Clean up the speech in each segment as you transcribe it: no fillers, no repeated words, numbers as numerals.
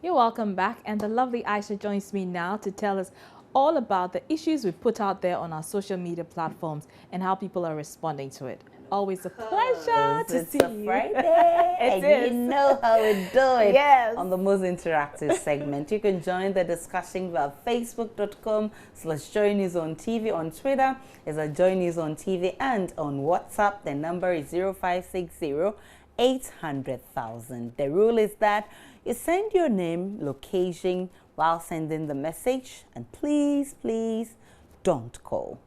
You're welcome back, and the lovely Aisha joins me now to tell us all about the issues we've put out there on our social media platforms and how people are responding to it. Always a pleasure to see you. Friday, It and is. you know how we do it Yes. on the most interactive segment. You can join the discussion via facebook.com/joynews-on-TV. On Twitter is at Joy News on TV, and on WhatsApp the number is 0560-800,000. The rule is that you send your name, location while sending the message, and please don't call.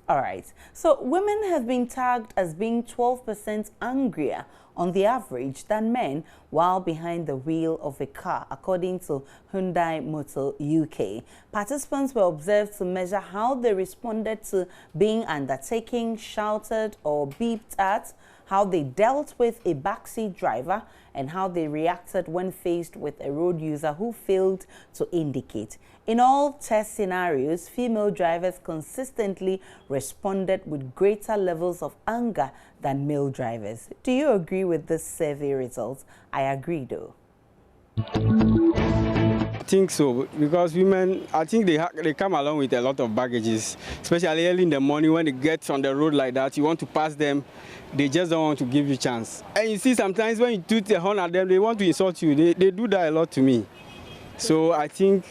All right, so women have been tagged as being 12% angrier on the average than men while behind the wheel of a car, according to Hyundai Motor UK. Participants were observed to measure how they responded to being undertaken, shouted or beeped at, how they dealt with a backseat driver, and how they reacted when faced with a road user who failed to indicate. In all test scenarios, female drivers consistently responded with greater levels of anger than male drivers. Do you agree with this survey results? I agree though. I think so, because women, I think they come along with a lot of baggages, especially early in the morning when they get on the road like that. You want to pass them, they just don't want to give you a chance. And you see sometimes when you toot the horn at them, they want to insult you. They do that a lot to me. So I think,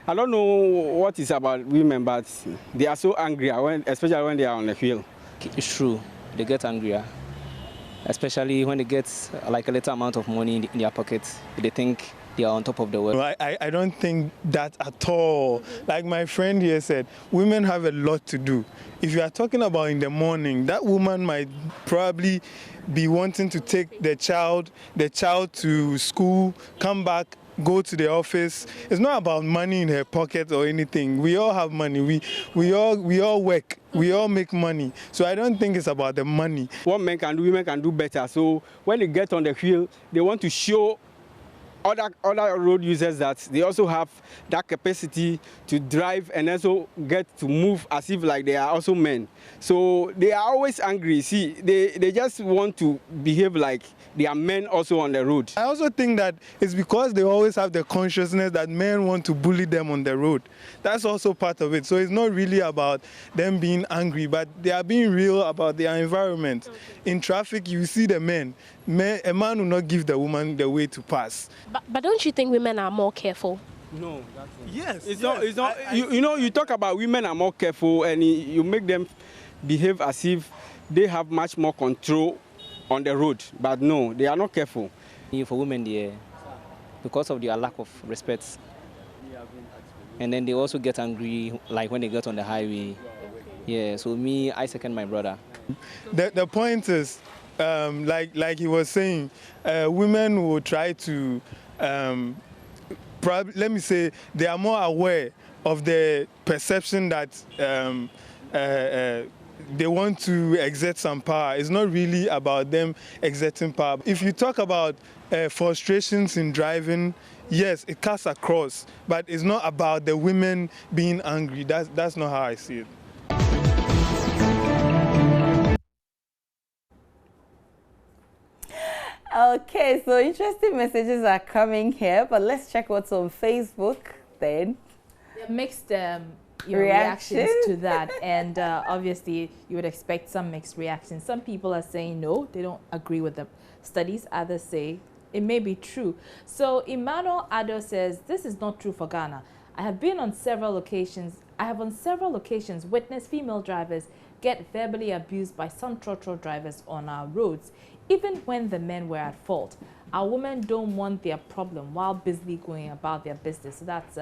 I don't know what is about women, but they are so angry, especially when they are on the wheel. It's true, they get angrier, especially when they get like a little amount of money in their pockets. They think they are on top of the world. I don't think that at all. Like my friend here said, women have a lot to do. If you are talking about in the morning, that woman might probably be wanting to take the child to school, come back, go to the office. It's not about money in her pocket or anything. We all have money. We all work. We all make money. So I don't think it's about the money. What men can do, women can do better. So when they get on the wheel, they want to show other road users that they also have that capacity to drive and also get to move as if like they are also men. So they are always angry. See, they just want to behave like they are men also on the road. I also think that it's because they always have the consciousness that men want to bully them on the road. That's also part of it. So it's not really about them being angry, but they are being real about their environment. Okay. In traffic, you see the men. A man will not give the woman the way to pass. But don't you think women are more careful? No, that's not. Yes. It's not. You know, you talk about women are more careful, and you make them behave as if they have much more control on the road. But no, they are not careful. For women, because of their lack of respect, and then they also get angry, like when they get on the highway. Yeah. So me, I second my brother. The point is, like he was saying, women will try to, probably, let me say, they are more aware of the perception that they want to exert some power. It's not really about them exerting power. If you talk about frustrations in driving, yes, it cuts across, but it's not about the women being angry. That's not how I see it. Okay, so interesting messages are coming here, but let's check what's on Facebook then. Mixed reactions to that, and obviously you would expect some mixed reactions. Some people are saying no, they don't agree with the studies. Others say it may be true. So Emmanuel Ado says this is not true for Ghana. I have on several occasions witnessed female drivers get verbally abused by some trotro drivers on our roads, even when the men were at fault. Our women don't want their problem while busily going about their business. So that's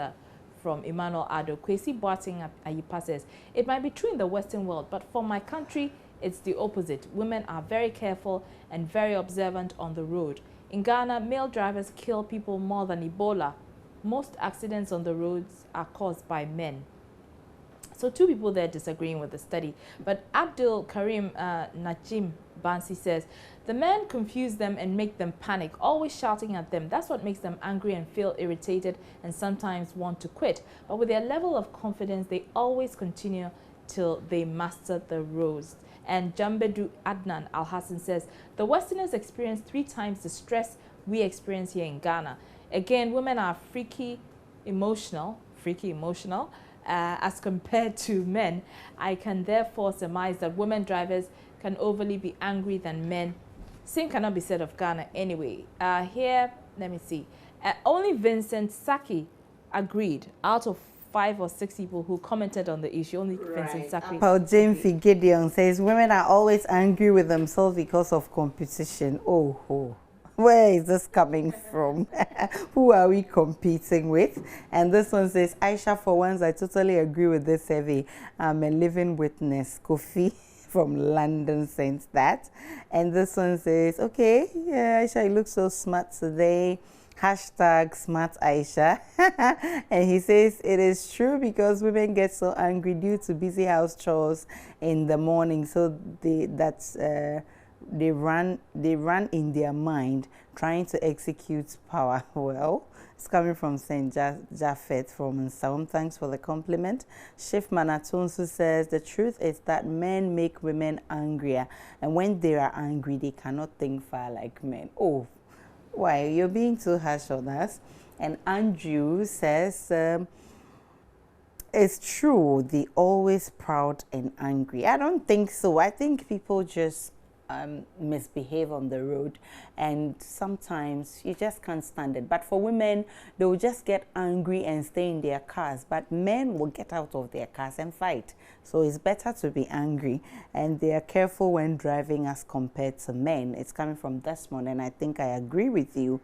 from Emmanuel Ado. Kwesi Boating Ayipa says, it might be true in the Western world, but for my country, it's the opposite. Women are very careful and very observant on the road. In Ghana, male drivers kill people more than Ebola. Most accidents on the roads are caused by men. So two people there disagreeing with the study. But Abdul Karim Najim Bansi says, the men confuse them and make them panic, always shouting at them. That's what makes them angry and feel irritated and sometimes want to quit. But with their level of confidence, they always continue till they master the roads. And Jambedu Adnan Al-Hassan says, the Westerners experience 3 times the stress we experience here in Ghana. Again, women are freaky emotional, as compared to men. I can therefore surmise that women drivers can overly be angry than men. Same cannot be said of Ghana anyway. Here, let me see. Only Vincent Saki agreed. Out of 5 or 6 people who commented on the issue, only Vincent Saki. Paul James Gideon says women are always angry with themselves because of competition. Oh. Where is this coming from? Who are we competing with? And this one says, Aisha, for once, I totally agree with this survey. I'm a living witness. Kofi from London sends that. And this one says, okay, yeah, Aisha, you look so smart today. Hashtag smart Aisha. And he says, it is true because women get so angry due to busy house chores in the morning. So they run in their mind trying to execute power. Well, it's coming from St. Japhet from Sound. Thanks for the compliment. Chef Manatonsu says the truth is that men make women angrier, and when they are angry they cannot think far like men. Oh, why? You're being too harsh on us. And Andrew says it's true, they always proud and angry. I don't think so. I think people just misbehave on the road, and sometimes you just can't stand it. But for women, they will just get angry and stay in their cars, but men will get out of their cars and fight. So it's better to be angry, and they are careful when driving as compared to men. It's coming from Desmond, and I think I agree with you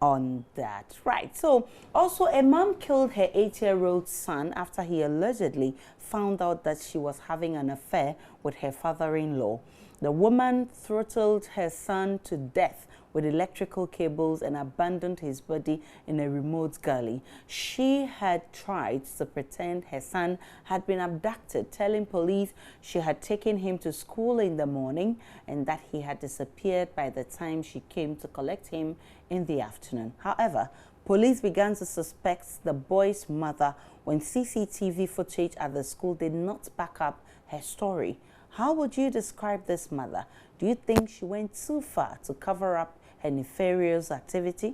on that. Right. So also, a mom killed her 8-year-old son after he allegedly found out that she was having an affair with her father-in-law. The woman throttled her son to death with electrical cables and abandoned his body in a remote gully. She had tried to pretend her son had been abducted, telling police she had taken him to school in the morning and that he had disappeared by the time she came to collect him in the afternoon. However, police began to suspect the boy's mother when CCTV footage at the school did not back up her story. How would you describe this mother? Do you think she went too far to cover up her nefarious activity?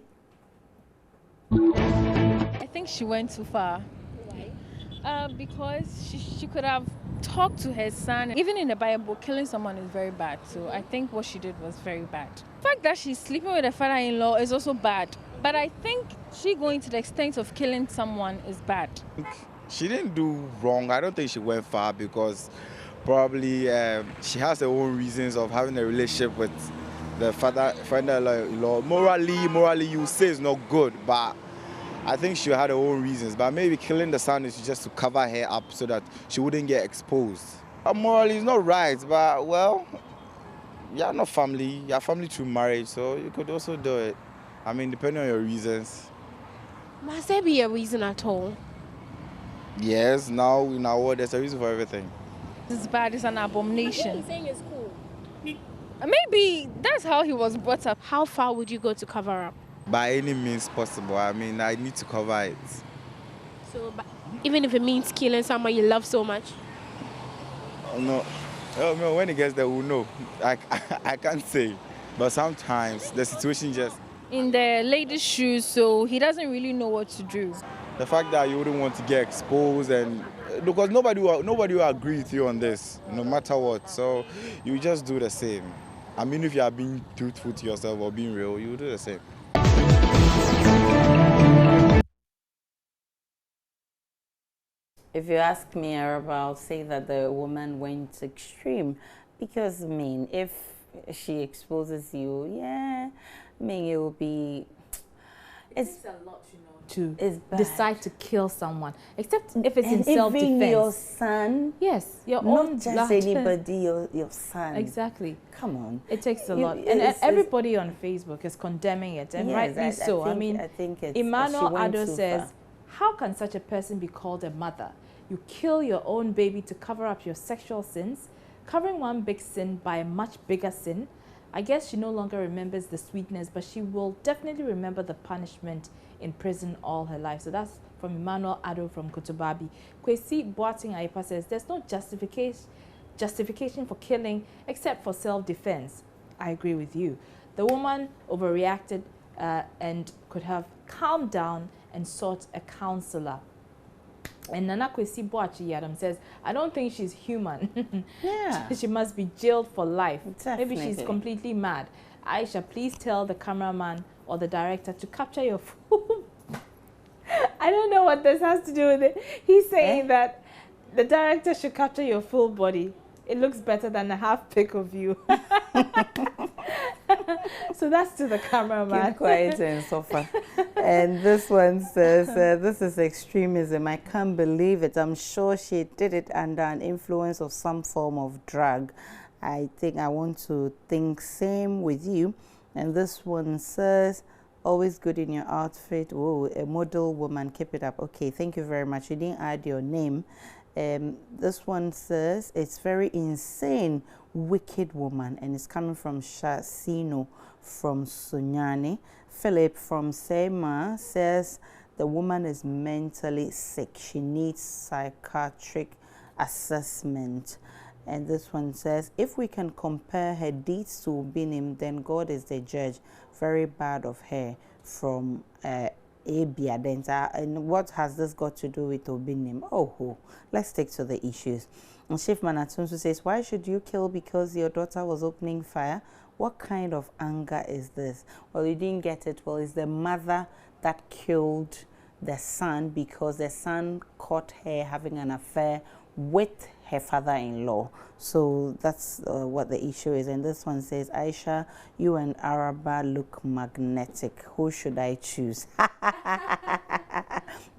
I think she went too far. Why? Because she could have talked to her son. Even in the Bible, killing someone is very bad. So I think what she did was very bad. The fact that she's sleeping with her father-in-law is also bad. But I think she going to the extent of killing someone is bad. She didn't do wrong. I don't think she went far because probably she has her own reasons of having a relationship with the father-in-law. Morally, you say it's not good, but I think she had her own reasons. But maybe killing the son is just to cover her up so that she wouldn't get exposed. Morally, it's not right, but well, you're not family. You're family through marriage, so you could also do it. I mean, depending on your reasons. Must there be a reason at all? Yes, now in our world, there's a reason for everything. It's bad, it's an abomination. He's saying it's cool. Maybe that's how he was brought up. How far would you go to cover up? By any means possible. I mean, I need to cover it. So, even if it means killing someone you love so much? No. Oh, no, when it gets there, we'll know. I can't say. But sometimes the situation just... In the lady's shoes, so he doesn't really know what to do. The fact that you wouldn't want to get exposed, and because nobody will agree with you on this, no matter what. So you just do the same. I mean, if you are being truthful to yourself or being real, you do the same. If you ask me, I'll say that the woman went extreme because, I mean, if she exposes you, yeah, I mean, it will be... It's a lot, you know, to decide to kill someone, except if it's in self-defense. Even your son? Yes, your not own just anybody, your son. Exactly. Come on. It takes a lot. And everybody on Facebook is condemning it, and yes, rightly so. I think Emmanuel Ado says, how can such a person be called a mother? You kill your own baby to cover up your sexual sins, covering one big sin by a much bigger sin. I guess she no longer remembers the sweetness, but she will definitely remember the punishment in prison all her life. So that's from Emmanuel Ado from Kotobabi. Kwesi Boating Aipa says, there's no justification for killing except for self-defense. I agree with you. The woman overreacted. and could have calmed down and sought a counselor. And Nana Kwesi Boachi Yadam says, I don't think she's human. Yeah. She must be jailed for life. Definitely. Maybe she's completely mad. Aisha, please tell the cameraman or the director to capture your full... I don't know what this has to do with it. He's saying that the director should capture your full body. It looks better than a half pic of you. So that's to the cameraman. Keep quiet and suffer. And this one says, this is extremism. I can't believe it. I'm sure she did it under an influence of some form of drug. I think I want to think same with you. And this one says, always good in your outfit. Oh, a model woman. Keep it up. Okay, thank you very much. You didn't add your name. This one says, it's very insane, wicked woman, and it's coming from Shasino from Sunyani. Philip from Sema says the woman is mentally sick. She needs psychiatric assessment. And this one says, if we can compare her deeds to Obinim, then God is the judge. Very bad of her. From Abia Denta. And what has this got to do with Obinim? Oh, let's stick to the issues. And Chief Manatunsu says, why should you kill because your daughter was opening fire? What kind of anger is this? Well, you didn't get it. Well, it's the mother that killed the son because the son caught her having an affair with her father-in-law. So that's what the issue is. And this one says, Aisha, you and Araba look magnetic. Who should I choose?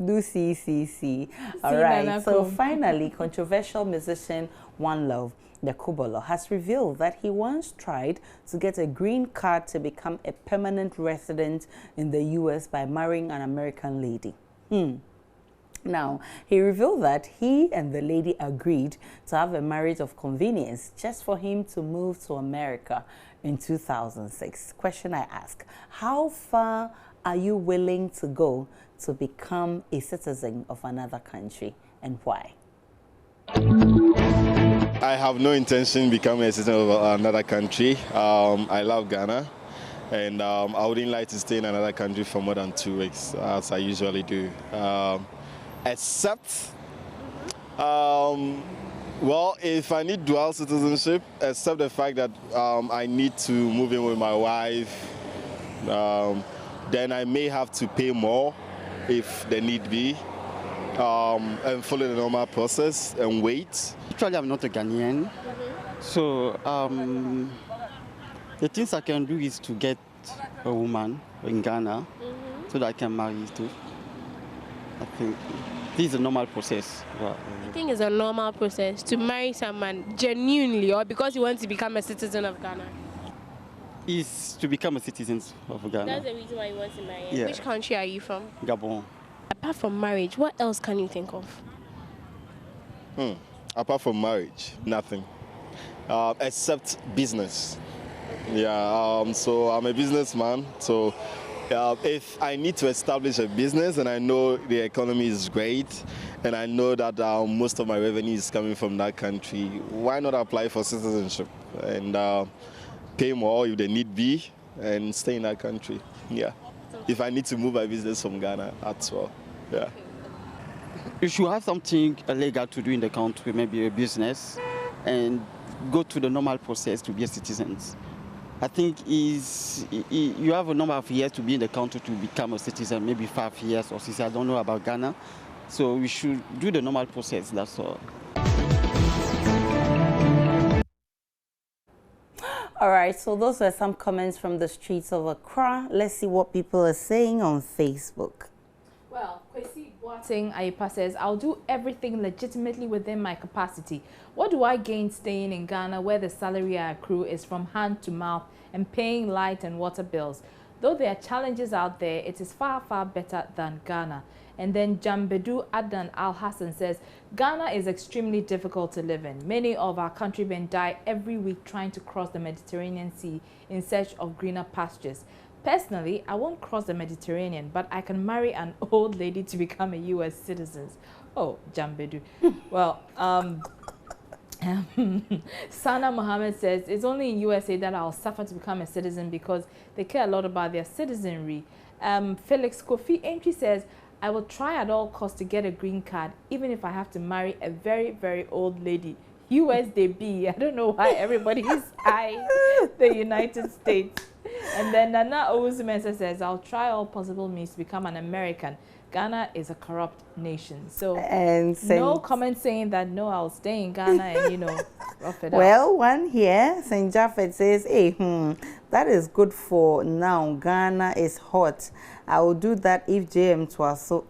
Do see. All right. So finally, controversial musician One Love, the Kubolo, has revealed that he once tried to get a green card to become a permanent resident in the U.S. by marrying an American lady. Now, he revealed that he and the lady agreed to have a marriage of convenience just for him to move to America in 2006. Question I ask, how far are you willing to go to become a citizen of another country, and why? I have no intention becoming a citizen of another country. I love Ghana, and I wouldn't like to stay in another country for more than 2 weeks, as I usually do. Except, well, if I need dual citizenship, except the fact that I need to move in with my wife, then I may have to pay more if there need be, and follow the normal process and wait. Actually, I'm not a Ghanaian, so the things I can do is to get a woman in Ghana so that I can marry too. I think this is a normal process. I think it's a normal process to marry someone genuinely or because you want to become a citizen of Ghana. Is to become a citizen of Ghana. That's the reason why you want to marry. Yeah. Which country are you from? Gabon. Apart from marriage, what else can you think of? Apart from marriage, nothing. Except business. Yeah, so I'm a businessman, so if I need to establish a business and I know the economy is great and I know that most of my revenue is coming from that country, why not apply for citizenship and pay more if they need be and stay in that country? Yeah. If I need to move my business from Ghana as well. Yeah. You should have something illegal to do in the country, maybe a business, and go to the normal process to be a citizen. I think you have a number of years to be in the country to become a citizen, maybe 5 years or 6 years. I don't know about Ghana. So we should do the normal process, that's all. All right, so those were some comments from the streets of Accra. Let's see what people are saying on Facebook. Well, Kwesi Boateng Ayepa says, I'll do everything legitimately within my capacity. What do I gain staying in Ghana where the salary I accrue is from hand to mouth and paying light and water bills? Though there are challenges out there, it is far, far better than Ghana. And then Jambedu Adnan Al-Hassan says, Ghana is extremely difficult to live in. Many of our countrymen die every week trying to cross the Mediterranean Sea in search of greener pastures. Personally, I won't cross the Mediterranean, but I can marry an old lady to become a U.S. citizen. Oh, Jambedu. Well, Sana Mohammed says, it's only in USA that I'll suffer to become a citizen because they care a lot about their citizenry. Felix Kofi Entry says, I will try at all costs to get a green card, even if I have to marry a very, very old lady. US they be. I don't know why everybody is eyeing the United States. And then Nana Owusu says, I'll try all possible means to become an American. Ghana is a corrupt nation. So no comment saying that, no, I'll stay in Ghana and, you know, rough it well, out. one here, St. Japheth says, hey, that is good for now. Ghana is hot. I will do that if JM Twaso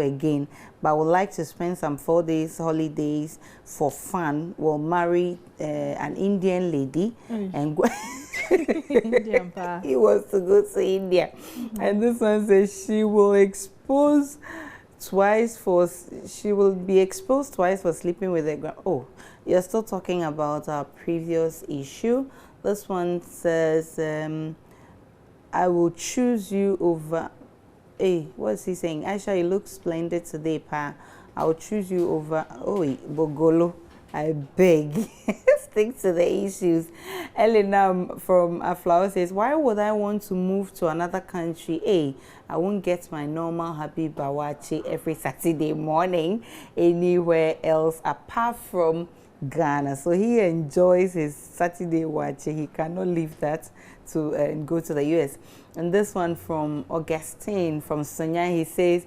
again, but I would like to spend some 4 days holidays for fun. We'll marry an Indian lady and go. Indian pa. He wants to go to India. And this one says she will be exposed twice for sleeping with a oh, you're still talking about our previous issue. This one says I will choose you over. Hey, what's he saying? Aisha, you look splendid today, pa. I will choose you over. Oh, Bogolo. I beg. Stick to the issues. Elena from Aflower says, why would I want to move to another country? Hey, I won't get my normal happy bawachi every Saturday morning anywhere else apart from Ghana. So he enjoys his Saturday wachi. He cannot leave that to go to the US. And this one from Augustine from Sonia, he says,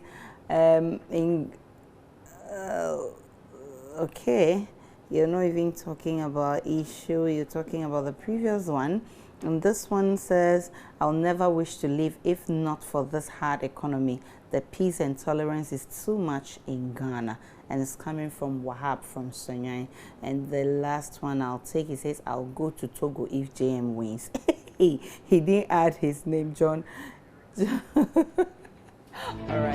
okay, you're not even talking about issue, you're talking about the previous one. And this one says, I'll never wish to leave if not for this hard economy. The peace and tolerance is too much in Ghana. And it's coming from Wahab from Sonia. And the last one I'll take, he says, I'll go to Togo if JM wins. He didn't add his name, John. All right.